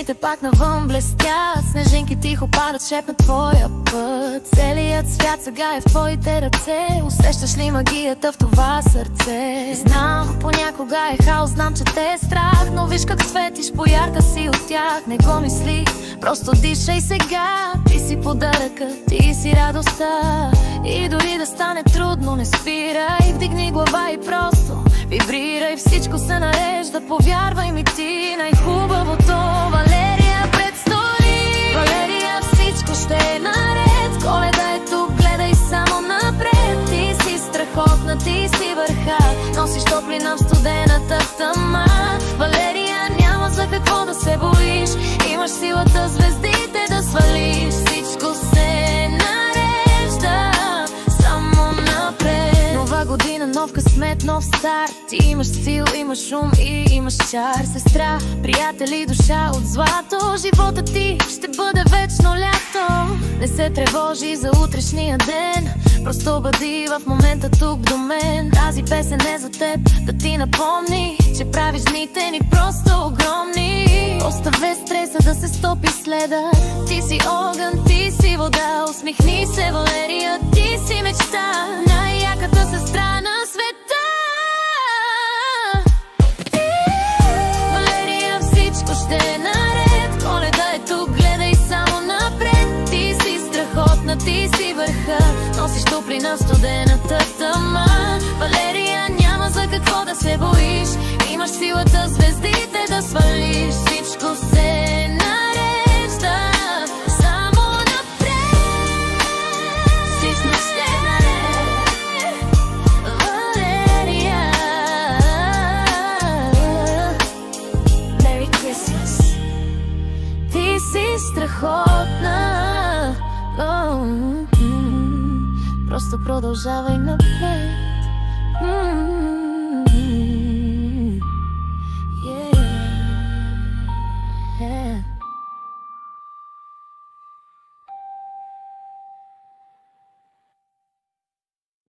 Звездите пак навън блестят, снежинки тихо падат, шепнат твоя път. Целият свят сега е в твоите ръце. Усещаш ли магията в това сърце? Знам, понякога е хаос, знам, че те е страх, но виж как светиш, по-ярка си от тях. Не го мисли, просто дишай сега. Ти си подаръка, ти си радостта. И дори да стане трудно, не спирай. Вдигни глава и просто вибрирай. Всичко се нарежда, повярвай ми ти. Най-хубавото, Валерия, предстои. Валерия, всичко ще е наред. Коледа е тук, гледай само напред. Ти си страхотна, ти си върха. Носиш топлина в студената тъма. Валерия, няма за какво да се боиш. Имаш силата звездите да свалиш. Всичко се нарежда само напред. Нова година, нов късмет, нов старт. Ти имаш стил, имаш ум и имаш чар. Сестра, приятели, душа от злато. Живота ти ще бъде вечно лято. Не се тревожи за утрешния ден. Просто бъди в момента тук до мен. Тази песен е за теб, да ти напомни, че правиш дните ни просто огромни. Остави стреса да се стопи следа. Ти си огън, ти си вода. Усмихни се, Валерия, ти си мечта. Най-яката сестра на света. Валерия, всичко ще е наред. Коледа е тук, гледай само напред. Ти си страхотна, ти си върха. Носиш топлина в студената тъма. Валерия, няма за какво да се боиш. Имаш силата звездите да свалиш. Всичко се нарежда само напред. Всичко ще е наред. Валерия. Merry Christmas. Ти си страхотна. Просто продължавай напред.